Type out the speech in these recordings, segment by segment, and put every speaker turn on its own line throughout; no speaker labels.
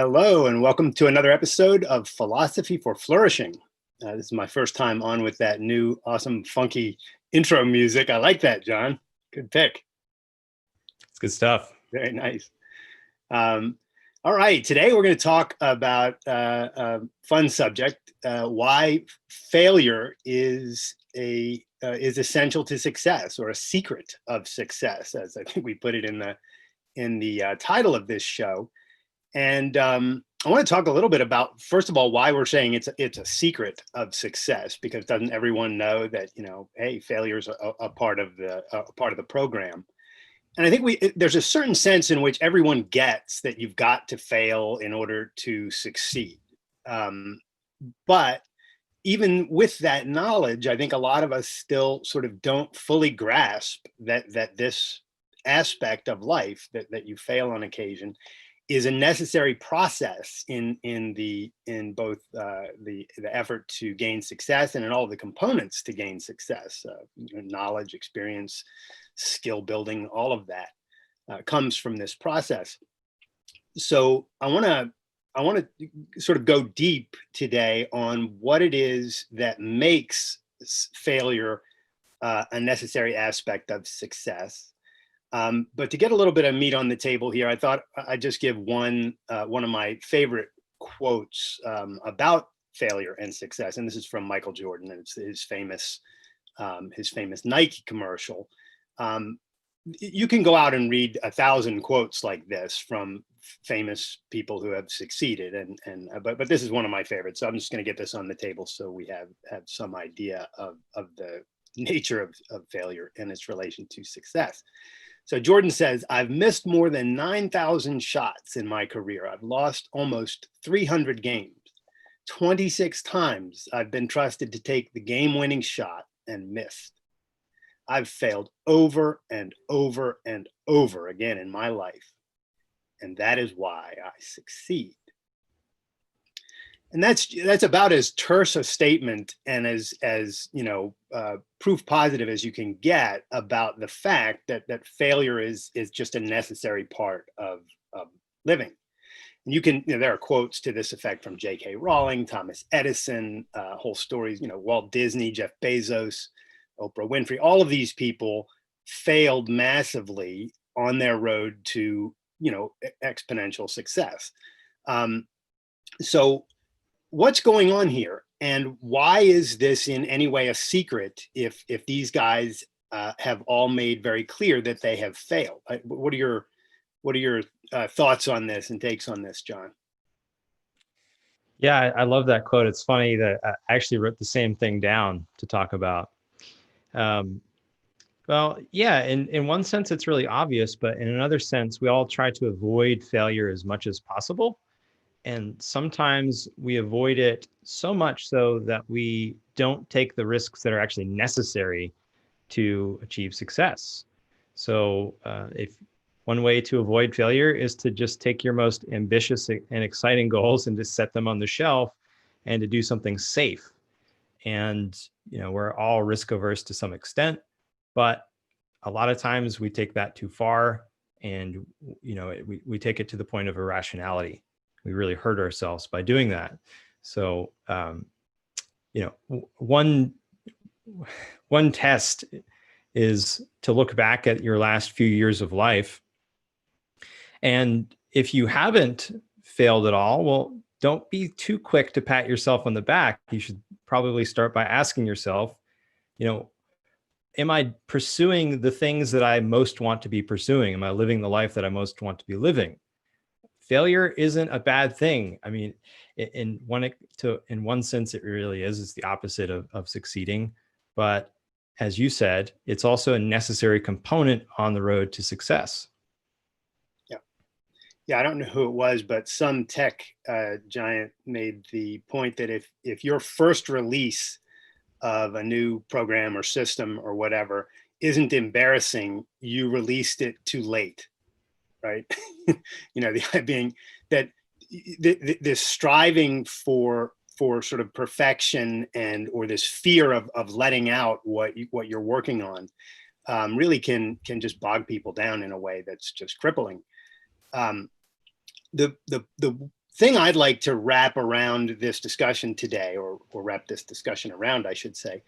Hello, and welcome to another episode of Philosophy for Flourishing. This is my first time on with that new, awesome, funky intro music. I like that, John. Good pick.
It's good stuff.
Very nice. All right, today we're going to talk about a fun subject: why failure is essential to success, or a secret of success, as I think we put it in the title of this show. And I want to talk a little bit about, first of all, why we're saying it's a secret of success, because doesn't everyone know that, hey, failure is a part of the program. And I think there's a certain sense in which everyone gets that you've got to fail in order to succeed. But even with that knowledge, I think a lot of us still sort of don't fully grasp that this aspect of life, that you fail on occasion, is a necessary process in both the effort to gain success and in all the components to gain success. Knowledge, experience, skill building, all of that comes from this process. So I want to sort of go deep today on what it is that makes failure a necessary aspect of success. But to get a little bit of meat on the table here, I thought I'd just give one of my favorite quotes about failure and success, and this is from Michael Jordan, and it's his famous Nike commercial. You can go out and read 1,000 quotes like this from famous people who have succeeded, but this is one of my favorites. So I'm just going to get this on the table so we have some idea of the nature of failure and its relation to success. So Jordan says, "I've missed more than 9,000 shots in my career. I've lost almost 300 games. 26 times I've been trusted to take the game-winning shot and missed. I've failed over and over and over again in my life. And that is why I succeed." And that's about as terse a statement and as proof positive as you can get about the fact that failure is just a necessary part of living. And there are quotes to this effect from J.K. Rowling, Thomas Edison, whole stories, Walt Disney, Jeff Bezos, Oprah Winfrey. All of these people failed massively on their road to exponential success. So what's going on here, and why is this in any way a secret if these guys have all made very clear that they have failed? What are your thoughts on this and takes on this, John?
Yeah, I love that quote. It's funny that I actually wrote the same thing down to talk about. Well, yeah, in one sense, it's really obvious, but in another sense, we all try to avoid failure as much as possible. And sometimes we avoid it so much so that we don't take the risks that are actually necessary to achieve success. So if one way to avoid failure is to just take your most ambitious and exciting goals and just set them on the shelf and to do something safe. And, we're all risk averse to some extent, but a lot of times we take that too far and, we take it to the point of irrationality. We really hurt ourselves by doing that. So, one test is to look back at your last few years of life. And if you haven't failed at all, well, don't be too quick to pat yourself on the back. You should probably start by asking yourself, am I pursuing the things that I most want to be pursuing? Am I living the life that I most want to be living? Failure isn't a bad thing. I mean, in one sense, it really is. It's the opposite of succeeding. But as you said, it's also a necessary component on the road to success.
Yeah, I don't know who it was, but some tech giant made the point that if your first release of a new program or system or whatever isn't embarrassing, you released it too late. Right? The idea being that this striving for sort of perfection or this fear of letting out what you're working on really can just bog people down in a way that's just crippling. The thing I'd like to wrap around this discussion today, or wrap this discussion around, I should say,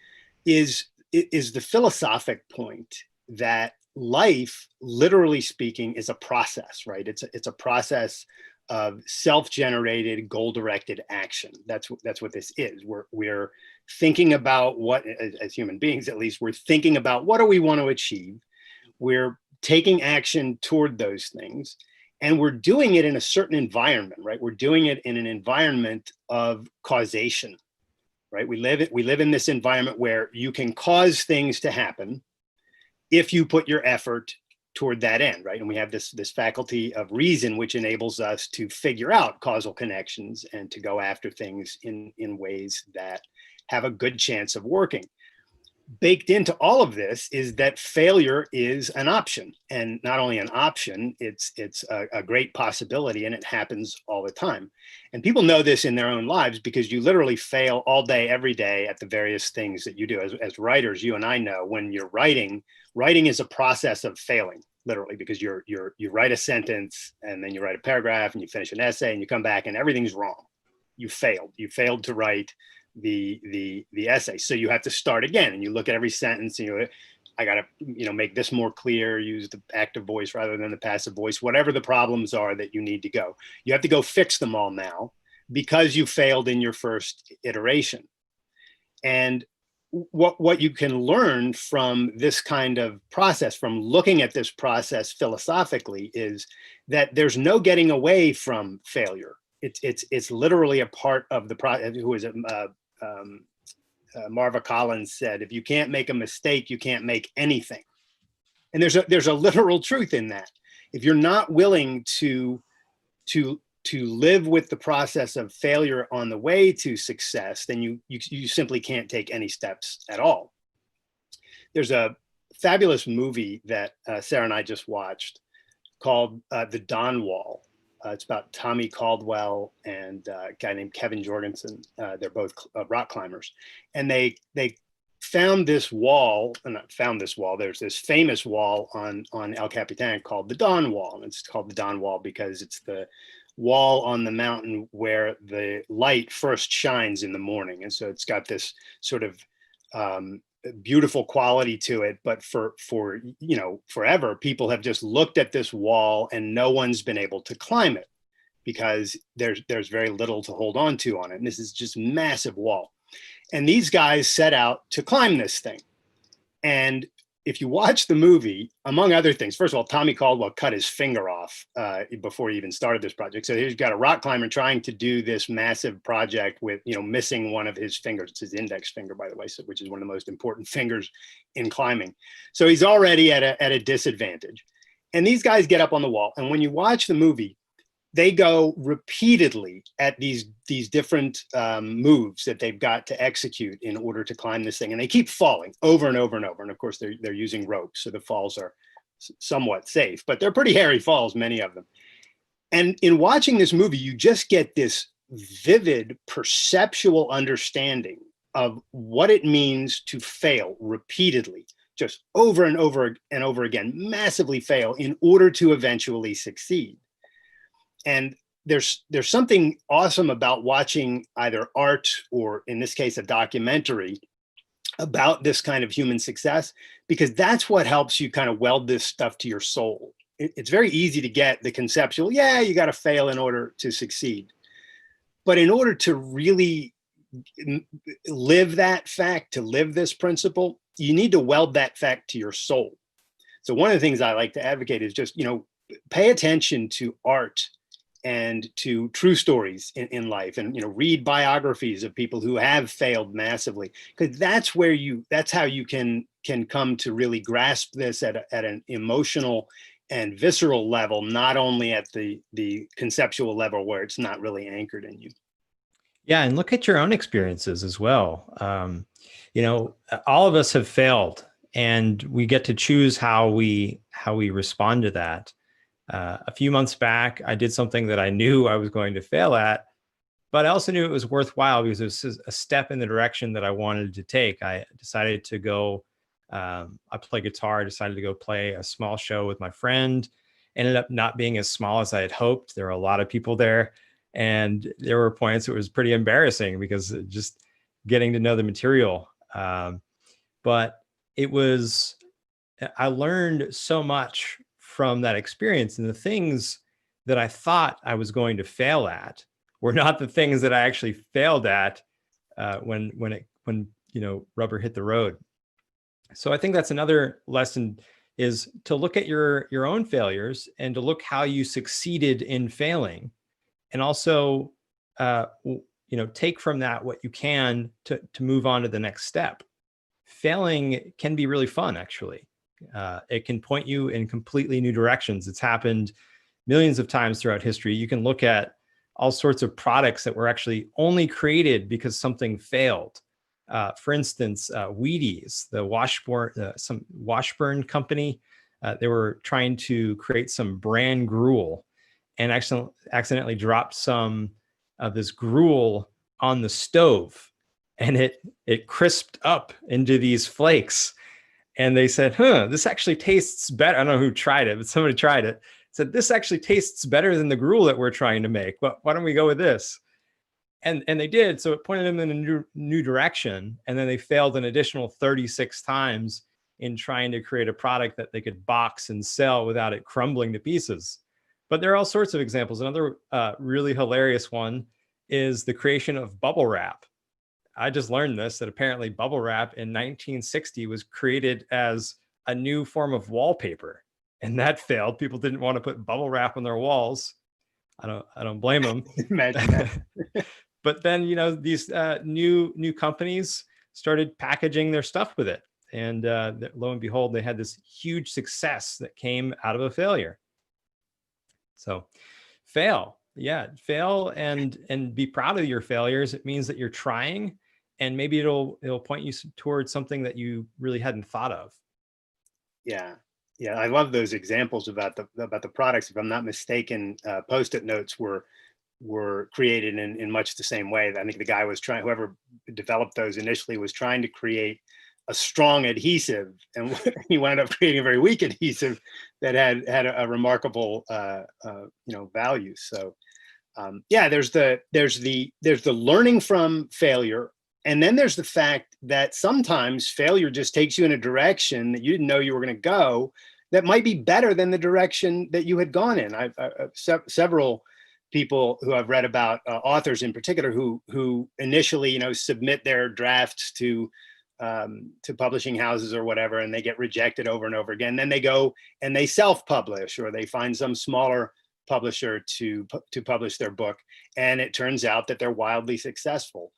is the philosophic point that life, literally speaking, is a process, right? It's a process of self-generated, goal-directed action. That's what this is. We're thinking about what, as human beings at least, we're thinking about what do we want to achieve. We're taking action toward those things, and we're doing it in a certain environment, right? We're doing it in an environment of causation, right? We live in this environment where you can cause things to happen if you put your effort toward that end, right? And we have this faculty of reason, which enables us to figure out causal connections and to go after things in ways that have a good chance of working. Baked into all of this is that failure is an option, and not only an option, it's a great possibility, and it happens all the time. And people know this in their own lives because you literally fail all day, every day at the various things that you do. As writers, you and I know when you're writing is a process of failing, literally, because you write a sentence and then you write a paragraph and you finish an essay and you come back and everything's wrong. You failed to write the essay, so you have to start again, and you look at every sentence and I gotta make this more clear, use the active voice rather than the passive voice, whatever the problems are that you need to go, you have to go fix them all now because you failed in your first iteration. And what you can learn from this kind of process, from looking at this process philosophically, is that there's no getting away from failure. It's literally a part of the process. Who is it? Marva Collins said, if you can't make a mistake, you can't make anything. And there's a literal truth in that. If you're not willing to live with the process of failure on the way to success, then you simply can't take any steps at all. There's a fabulous movie that Sarah and I just watched called The Dawn Wall. It's about Tommy Caldwell and a guy named Kevin Jorgensen. They're both rock climbers. And they found this wall, there's this famous wall on El Capitan called the Dawn Wall. And it's called the Dawn Wall because it's the wall on the mountain where the light first shines in the morning. And so it's got this sort of beautiful quality to it, but for forever people have just looked at this wall and no one's been able to climb it because there's very little to hold on to on it, and this is just massive wall. And these guys set out to climb this thing. And if you watch the movie, among other things, first of all, Tommy Caldwell cut his finger off before he even started this project. So he's got a rock climber trying to do this massive project with, missing one of his fingers. It's his index finger, by the way, which is one of the most important fingers in climbing. So he's already at a disadvantage. And these guys get up on the wall. And when you watch the movie, they go repeatedly at these different moves that they've got to execute in order to climb this thing. And they keep falling over and over and over. And of course, they're using ropes, so the falls are somewhat safe, but they're pretty hairy falls, many of them. And in watching this movie, you just get this vivid perceptual understanding of what it means to fail repeatedly, just over and over and over again, massively fail in order to eventually succeed. And there's something awesome about watching either art or, in this case, a documentary about this kind of human success, because that's what helps you kind of weld this stuff to your soul. It's very easy to get the conceptual, yeah, you got to fail in order to succeed. But in order to really live that fact, to live this principle, you need to weld that fact to your soul. So one of the things I like to advocate is just, pay attention to art and to true stories in life, and read biographies of people who have failed massively, because that's how you can come to really grasp this at an emotional and visceral level, not only at the conceptual level where it's not really anchored in you.
Yeah, and look at your own experiences as well. All of us have failed, and we get to choose how we respond to that. A few months back, I did something that I knew I was going to fail at, but I also knew it was worthwhile because it was a step in the direction that I wanted to take. I decided to go, I play guitar, I decided to go play a small show with my friend. Ended up not being as small as I had hoped. There were a lot of people there. And there were points it was pretty embarrassing because just getting to know the material. But it was, I learned so much from that experience, and the things that I thought I was going to fail at were not the things that I actually failed at when rubber hit the road. So I think that's another lesson, is to look at your own failures and to look how you succeeded in failing, and also take from that what you can to move on to the next step. Failing can be really fun, actually. It can point you in completely new directions. It's happened millions of times throughout history. You can look at all sorts of products that were actually only created because something failed. For instance, Wheaties, some Washburn company, they were trying to create some bran gruel and accidentally dropped some of this gruel on the stove, and it crisped up into these flakes. And they said, this actually tastes better. I don't know who tried it, but somebody tried it. Said, this actually tastes better than the gruel that we're trying to make. But why don't we go with this? And they did. So it pointed them in a new direction. And then they failed an additional 36 times in trying to create a product that they could box and sell without it crumbling to pieces. But there are all sorts of examples. Another really hilarious one is the creation of bubble wrap. I just learned this, that apparently bubble wrap in 1960 was created as a new form of wallpaper, and that failed. People didn't want to put bubble wrap on their walls. I don't blame them.
Imagine that.
But then, these new companies started packaging their stuff with it, and lo and behold, they had this huge success that came out of a failure. So, fail and be proud of your failures. It means that you're trying, and maybe it'll point you towards something that you really hadn't thought of.
Yeah. I love those examples about the products. If I'm not mistaken, Post-it notes were created in much the same way. I think the guy whoever developed those initially was trying to create a strong adhesive, and he wound up creating a very weak adhesive that had a remarkable value. So there's the learning from failure, and then there's the fact that sometimes failure just takes you in a direction that you didn't know you were going to go, that might be better than the direction that you had gone in. I've several people who I've read about, authors in particular, who initially submit their drafts to publishing houses or whatever, and they get rejected over and over again. Then they go and they self-publish, or they find some smaller publisher to publish their book, and it turns out that they're wildly successful.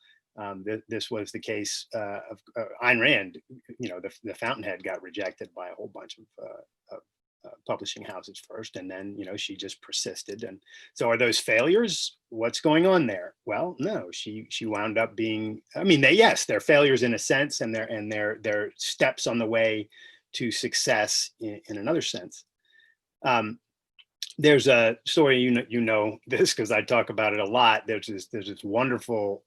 This was the case of Ayn Rand. The Fountainhead got rejected by a whole bunch of publishing houses first, and then she just persisted. And so, are those failures? What's going on there? Well, no, she wound up being. I mean, they're failures in a sense, and they're steps on the way to success in another sense. There's a story, this because I talk about it a lot. There's this wonderful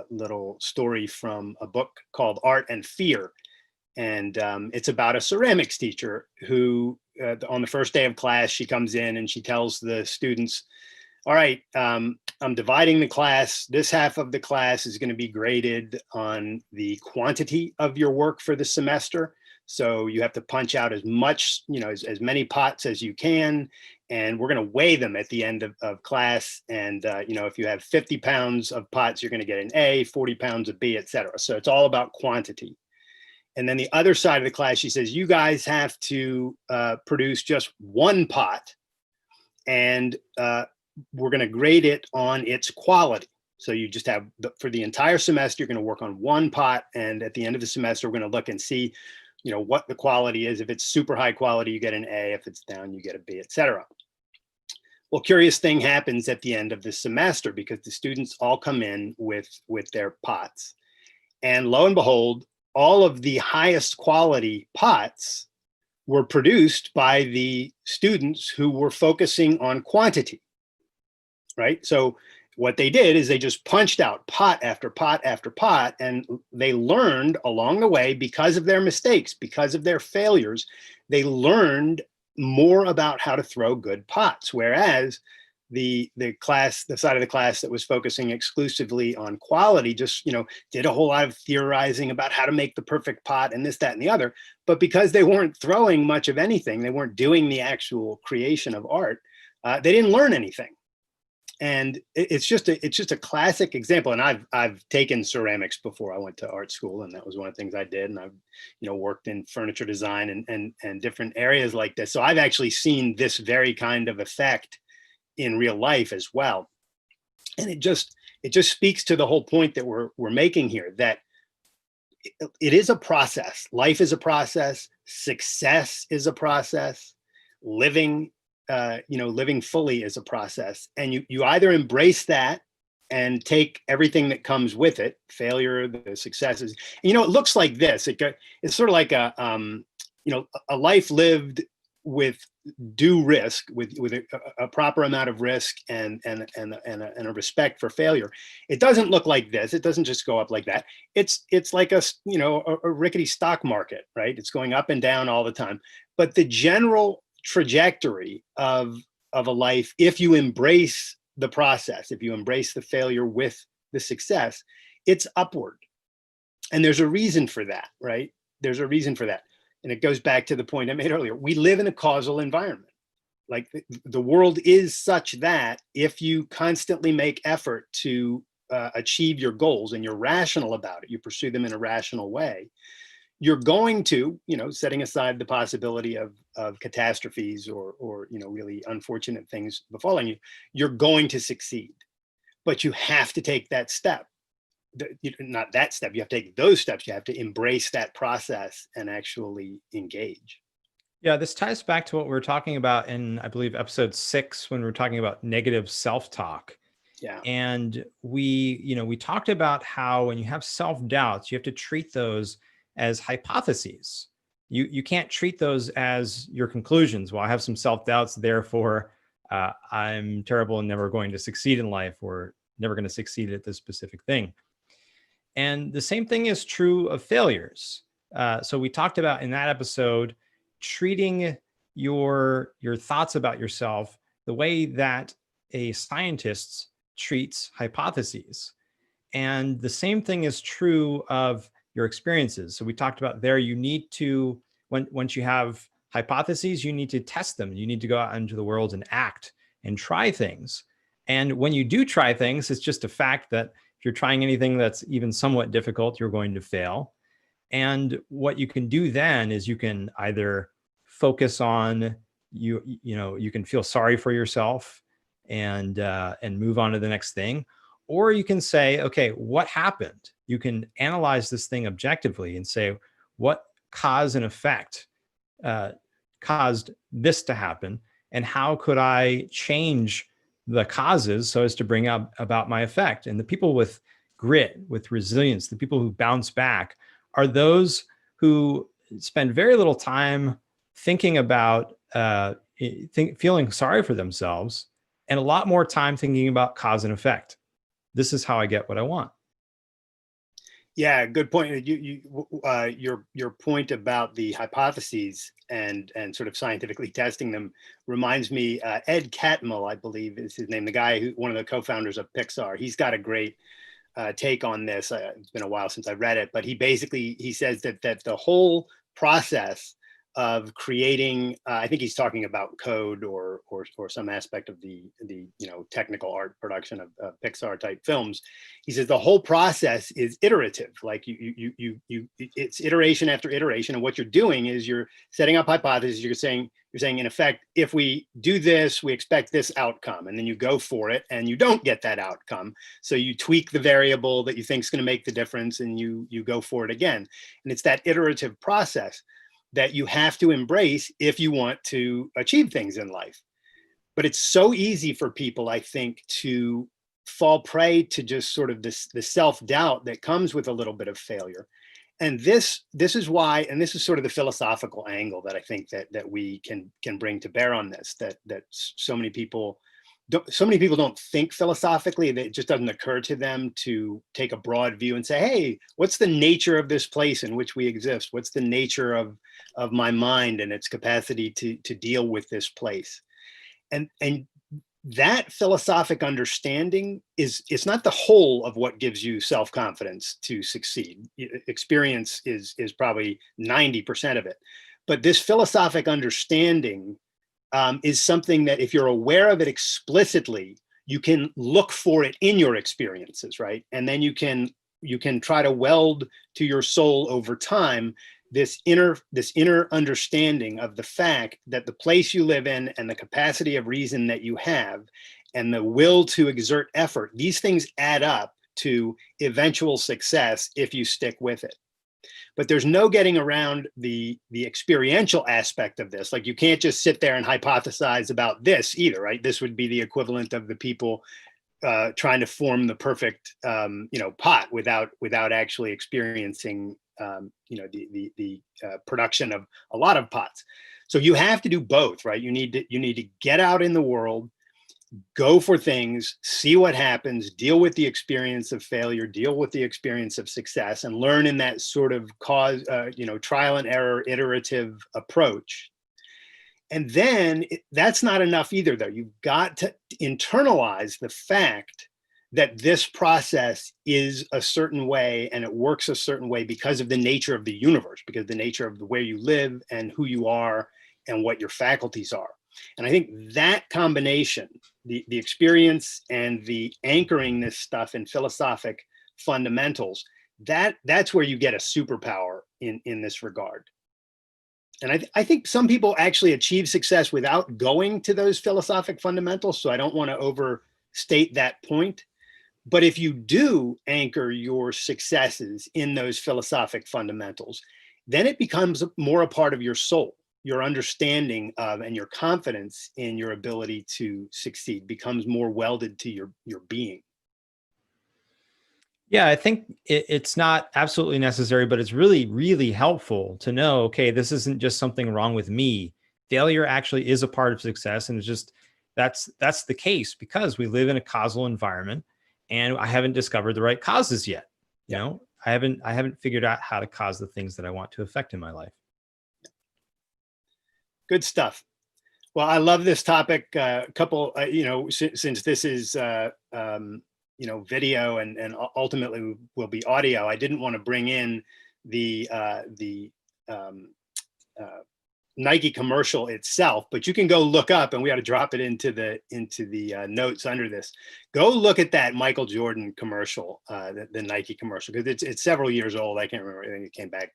little story from a book called Art and Fear, and it's about a ceramics teacher who, on the first day of class, she comes in and she tells the students, "All right, I'm dividing the class. This half of the class is going to be graded on the quantity of your work for the semester. So you have to punch out as much, as many pots as you can. And we're going to weigh them at the end of class. And, if you have 50 pounds of pots, you're going to get an A, 40 pounds of B, et cetera. So it's all about quantity." And then the other side of the class, she says, "You guys have to produce just one pot, and we're going to grade it on its quality. So you just have, for the entire semester, you're going to work on one pot. And at the end of the semester, we're going to look and see, what the quality is. If it's super high quality, you get an A. If it's down, you get a B, et cetera." Well, curious thing happens at the end of the semester, because the students all come in with their pots. And lo and behold, all of the highest quality pots were produced by the students who were focusing on quantity, right? So what they did is they just punched out pot after pot after pot, and they learned along the way, because of their mistakes, because of their failures, they learned more about how to throw good pots. Whereas the side of the class that was focusing exclusively on quality just, did a whole lot of theorizing about how to make the perfect pot and this, that, and the other. But because they weren't throwing much of anything, they weren't doing the actual creation of art, they didn't learn anything. And it's just a classic example. And I've taken ceramics before I went to art school, and that was one of the things I did. And I've worked in furniture design and different areas like this. So I've actually seen this very kind of effect in real life as well. And it just speaks to the whole point that we're making here, that it is a process. Life is a process. Success is a process. Living fully is a process. And you either embrace that and take everything that comes with it, failure, the successes. And, it looks like this. It's sort of like a life lived with due risk, with a proper amount of risk and a respect for failure. It doesn't look like this. It doesn't just go up like that. It's like a rickety stock market, right? It's going up and down all the time. But the general trajectory of a life, if you embrace the process, if you embrace the failure with the success, it's upward. And there's a reason for that, right? There's a reason for that. And it goes back to the point I made earlier. We live in a causal environment. Like the world is such that if you constantly make effort to achieve your goals and you're rational about it, you pursue them in a rational way, you're going to, setting aside the possibility of catastrophes or really unfortunate things befalling you, you're going to succeed. But you have to take that step. Not that step, you have to take those steps. You have to embrace that process and actually engage.
Yeah, this ties back to what we were talking about in, I believe, episode 6, when we were talking about negative self-talk.
Yeah.
And we talked about how when you have self-doubts, you have to treat those as hypotheses. You can't treat those as your conclusions. Well, I have some self-doubts, therefore I'm terrible and never going to succeed in life, or never going to succeed at this specific thing. And the same thing is true of failures. So we talked about in that episode, treating your thoughts about yourself the way that a scientist treats hypotheses. And the same thing is true of your experiences. So we talked about there, you need to, once you have hypotheses, you need to test them. You need to go out into the world and act and try things. And when you do try things, it's just a fact that if you're trying anything that's even somewhat difficult, you're going to fail. And what you can do then is you can either focus on, you can feel sorry for yourself and move on to the next thing. Or you can say, okay, what happened? You can analyze this thing objectively and say, what cause and effect caused this to happen? And how could I change the causes so as to bring about my effect? And the people with grit, with resilience, the people who bounce back are those who spend very little time thinking about feeling sorry for themselves, and a lot more time thinking about cause and effect. This is how I get what I want.
Yeah, good point. Your point about the hypotheses and sort of scientifically testing them reminds me. Ed Catmull, I believe is his name, the guy one of the co-founders of Pixar. He's got a great take on this. It's been a while since I read it, but he says that the whole process of creating, I think he's talking about code or some aspect of the technical art production of Pixar type films. He says the whole process is iterative. Like it's iteration after iteration, and what you're doing is you're setting up hypotheses. You're saying in effect, if we do this, we expect this outcome, and then you go for it, and you don't get that outcome. So you tweak the variable that you think is going to make the difference, and you go for it again. And it's that iterative process that you have to embrace if you want to achieve things in life. But it's so easy for people, I think, to fall prey to just sort of the self-doubt that comes with a little bit of failure. And this is why, and this is sort of the philosophical angle that I think that we can bring to bear on this, that so many people don't think philosophically. It just doesn't occur to them to take a broad view and say, hey, what's the nature of this place in which we exist? What's the nature of my mind and its capacity to deal with this place? And that philosophic understanding it's not the whole of what gives you self-confidence to succeed. Experience is probably 90% of it. But this philosophic understanding is something that if you're aware of it explicitly, you can look for it in your experiences, right? And then you can try to weld to your soul over time this inner understanding of the fact that the place you live in and the capacity of reason that you have and the will to exert effort, these things add up to eventual success if you stick with it. But there's no getting around the experiential aspect of this. Like, you can't just sit there and hypothesize about this either, right? This would be the equivalent of the people trying to form the perfect pot without actually experiencing the production of a lot of pots. So you have to do both, right? You need to get out in the world, go for things, see what happens, deal with the experience of failure, deal with the experience of success, and learn in that sort of trial and error, iterative approach. And then that's not enough either, though. You've got to internalize the fact that this process is a certain way and it works a certain way because of the nature of the universe, because of the nature of the way you live and who you are and what your faculties are. And I think that combination, the experience and the anchoring this stuff in philosophic fundamentals, that's where you get a superpower in this regard. And I think some people actually achieve success without going to those philosophic fundamentals. So I don't want to overstate that point. But if you do anchor your successes in those philosophic fundamentals, then it becomes more a part of your soul. Your understanding of and your confidence in your ability to succeed becomes more welded to your being.
Yeah, I think it's not absolutely necessary, but it's really, really helpful to know, okay, this isn't just something wrong with me. Failure actually is a part of success. And it's just, that's the case because we live in a causal environment and I haven't discovered the right causes yet. You know, I haven't figured out how to cause the things that I want to affect in my life.
Good stuff. Well, I love this topic. Since this is, video and ultimately will be audio, I didn't want to bring in the Nike commercial itself, but you can go look up, and we ought to drop it into the notes under this. Go look at that Michael Jordan commercial, the Nike commercial, because it's several years old. I can't remember. I think it came back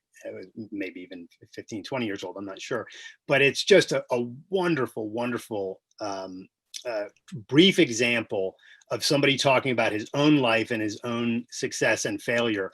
maybe even 15, 20 years old. I'm not sure, but it's just a wonderful, wonderful brief example of somebody talking about his own life and his own success and failure.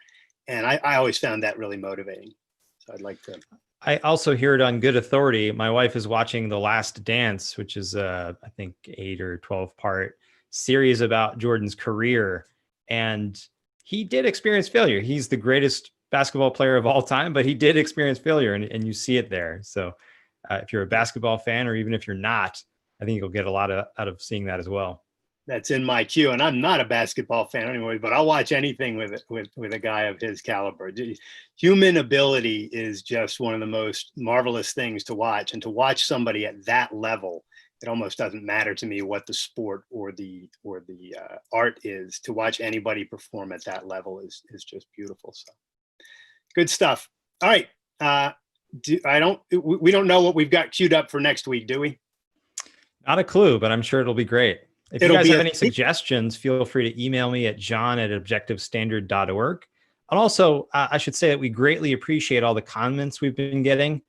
And I always found that really motivating. So I'd like to.
I also hear it on good authority. My wife is watching The Last Dance, which is I think 8 or 12 part series about Jordan's career. And he did experience failure. He's the greatest basketball player of all time, but he did experience failure, and you see it there. So if you're a basketball fan, or even if you're not, I think you'll get a lot out of seeing that as well.
That's in my queue, and I'm not a basketball fan anyway, but I'll watch anything with a guy of his caliber. Human ability is just one of the most marvelous things to watch, and to watch somebody at that level, it almost doesn't matter to me what the sport or the art is. To watch anybody perform at that level is just beautiful. So good stuff. All right, we don't know what we've got queued up for next week, do we?
Not a clue, but I'm sure it'll be great. If you guys have any suggestions, feel free to email me at john@objectivestandard.org. And also, I should say that we greatly appreciate all the comments we've been getting.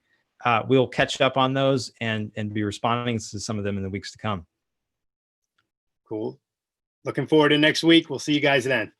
We'll catch up on those and be responding to some of them in the weeks to come.
Cool. Looking forward to next week. We'll see you guys then.